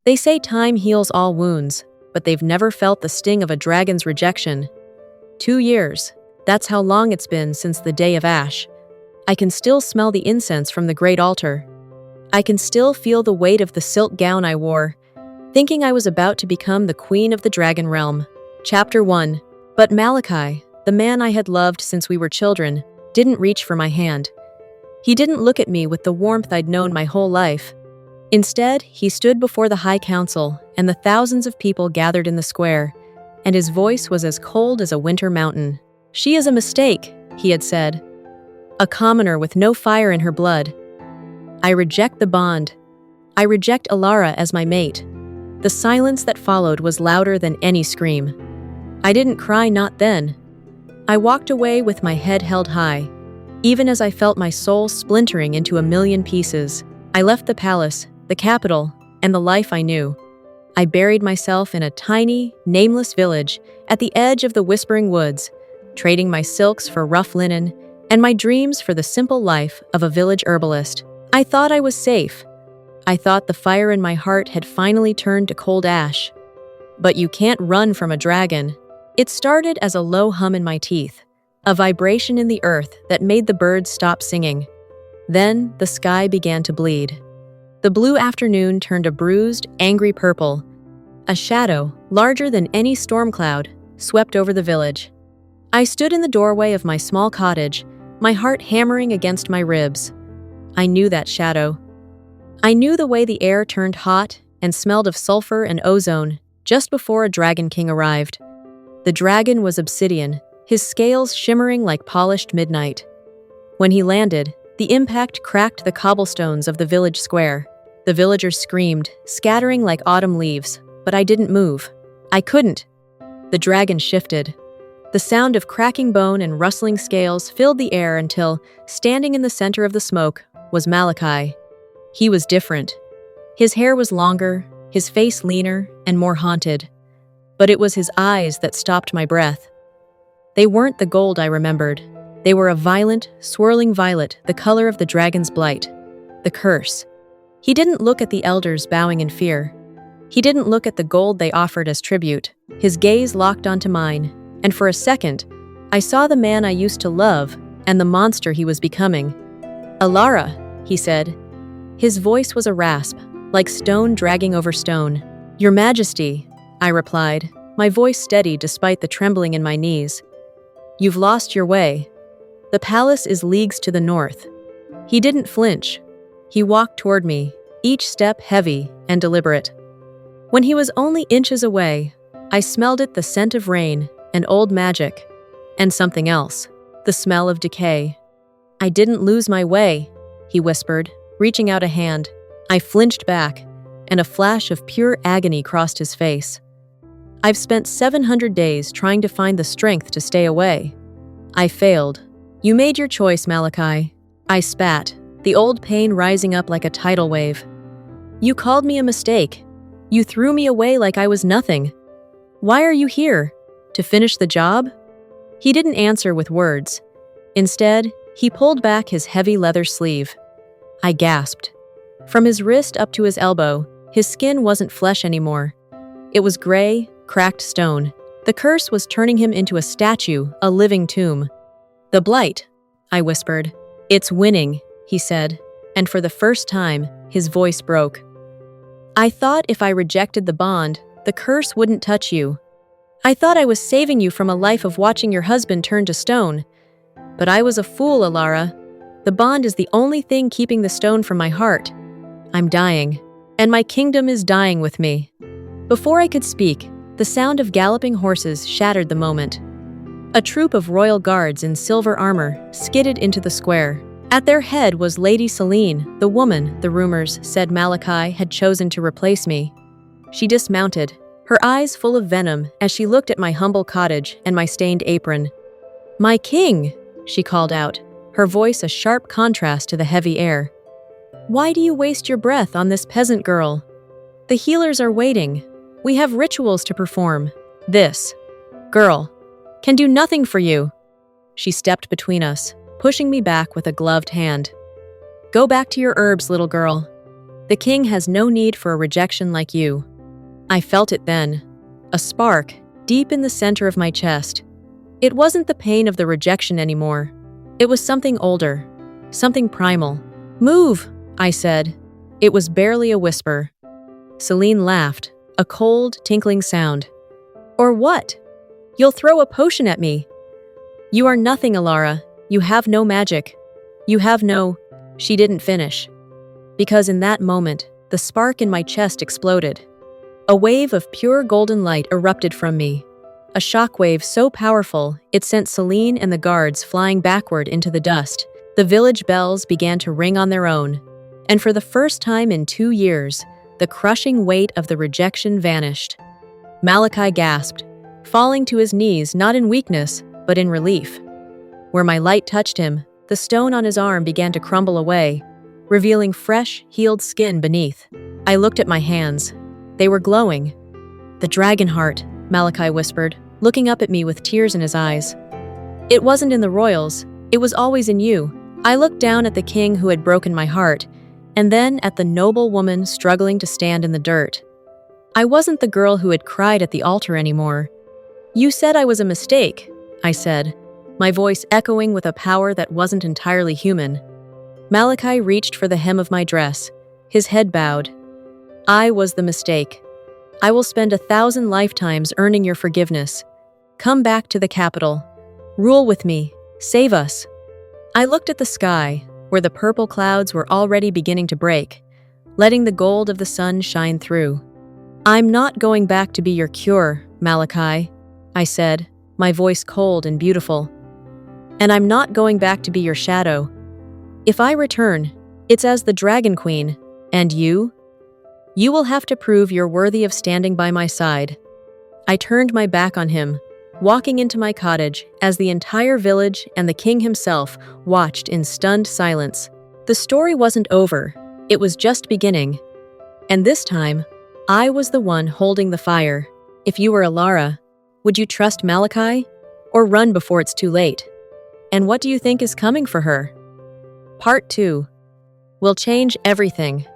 They say time heals all wounds, but they've never felt the sting of a dragon's rejection. 2 years. That's how long it's been since the day of ash. I can still smell the incense from the great altar. I can still feel the weight of the silk gown I wore, thinking I was about to become the queen of the dragon realm. Chapter 1. But Malakai, the man I had loved since we were children, didn't reach for my hand. He didn't look at me with the warmth I'd known my whole life. Instead, he stood before the High Council and the thousands of people gathered in the square, and his voice was as cold as a winter mountain. "She is a mistake," he had said. "A commoner with no fire in her blood. I reject the bond. I reject Elara as my mate." The silence that followed was louder than any scream. I didn't cry, not then. I walked away with my head held high, even as I felt my soul splintering into a million pieces. I left the palace, the capital, and the life I knew. I buried myself in a tiny, nameless village at the edge of the whispering woods, trading my silks for rough linen and my dreams for the simple life of a village herbalist. I thought I was safe. I thought the fire in my heart had finally turned to cold ash. But you can't run from a dragon. It started as a low hum in my teeth, a vibration in the earth that made the birds stop singing. Then the sky began to bleed. The blue afternoon turned a bruised, angry purple. A shadow, larger than any storm cloud, swept over the village. I stood in the doorway of my small cottage, my heart hammering against my ribs. I knew that shadow. I knew the way the air turned hot and smelled of sulfur and ozone just before a dragon king arrived. The dragon was obsidian, his scales shimmering like polished midnight. When he landed, the impact cracked the cobblestones of the village square. The villagers screamed, scattering like autumn leaves, but I didn't move. I couldn't. The dragon shifted. The sound of cracking bone and rustling scales filled the air until, standing in the center of the smoke, was Malakai. He was different. His hair was longer, his face leaner and more haunted. But it was his eyes that stopped my breath. They weren't the gold I remembered. They were a violent, swirling violet, the color of the dragon's blight. The curse. He didn't look at the elders bowing in fear. He didn't look at the gold they offered as tribute. His gaze locked onto mine, and for a second, I saw the man I used to love and the monster he was becoming. "Elara," he said. His voice was a rasp, like stone dragging over stone. "Your Majesty," I replied, my voice steady despite the trembling in my knees. "You've lost your way. The palace is leagues to the north." He didn't flinch. He walked toward me, each step heavy and deliberate. When he was only inches away, I smelled the scent of rain and old magic, and something else, the smell of decay. "I didn't lose my way," he whispered, reaching out a hand. I flinched back, and a flash of pure agony crossed his face. "I've spent 700 days trying to find the strength to stay away. I failed." "You made your choice, Malakai," I spat, the old pain rising up like a tidal wave. "You called me a mistake. You threw me away like I was nothing. Why are you here? To finish the job?" He didn't answer with words. Instead, he pulled back his heavy leather sleeve. I gasped. From his wrist up to his elbow, his skin wasn't flesh anymore. It was gray, cracked stone. The curse was turning him into a statue, a living tomb. "The Blight," I whispered. "It's winning," he said, and for the first time, his voice broke. "I thought if I rejected the bond, the curse wouldn't touch you. I thought I was saving you from a life of watching your husband turn to stone. But I was a fool, Elara. The bond is the only thing keeping the stone from my heart. I'm dying, and my kingdom is dying with me." Before I could speak, the sound of galloping horses shattered the moment. A troop of royal guards in silver armor skidded into the square. At their head was Lady Selene, the woman, the rumors said Malakai had chosen to replace me. She dismounted, her eyes full of venom as she looked at my humble cottage and my stained apron. "My king," she called out, her voice a sharp contrast to the heavy air. "Why do you waste your breath on this peasant girl? The healers are waiting. We have rituals to perform. This girl can do nothing for you." She stepped between us, pushing me back with a gloved hand. "Go back to your herbs, little girl. The king has no need for a rejection like you. I felt it then. A spark, deep in the center of my chest. It wasn't the pain of the rejection anymore. It was something older, something primal. "Move," I said. It was barely a whisper. Celine laughed, a cold, tinkling sound. "Or what? You'll throw a potion at me." "You are nothing, Elara. You have no magic. You have no—" She didn't finish. Because in that moment, the spark in my chest exploded. A wave of pure golden light erupted from me. A shockwave so powerful, it sent Celine and the guards flying backward into the dust. The village bells began to ring on their own. And for the first time in 2 years, the crushing weight of the rejection vanished. Malakai gasped, falling to his knees not in weakness, but in relief. Where my light touched him, the stone on his arm began to crumble away, revealing fresh, healed skin beneath. I looked at my hands. They were glowing. "The dragon heart," Malakai whispered, looking up at me with tears in his eyes. "It wasn't in the royals, it was always in you." I looked down at the king who had broken my heart, and then at the noble woman struggling to stand in the dirt. I wasn't the girl who had cried at the altar anymore. "You said I was a mistake," I said, my voice echoing with a power that wasn't entirely human. Malakai reached for the hem of my dress, his head bowed. "I was the mistake. I will spend 1,000 lifetimes earning your forgiveness. Come back to the capital. Rule with me. Save us." I looked at the sky, where the purple clouds were already beginning to break, letting the gold of the sun shine through. "I'm not going back to be your cure, Malakai," I said, my voice cold and beautiful. "And I'm not going back to be your shadow. If I return, it's as the Dragon Queen, and you? You will have to prove you're worthy of standing by my side." I turned my back on him, walking into my cottage as the entire village and the king himself watched in stunned silence. The story wasn't over, it was just beginning. And this time, I was the one holding the fire. If you were Elara, would you trust Malakai? Or run before it's too late? And what do you think is coming for her? Part 2. Will change everything.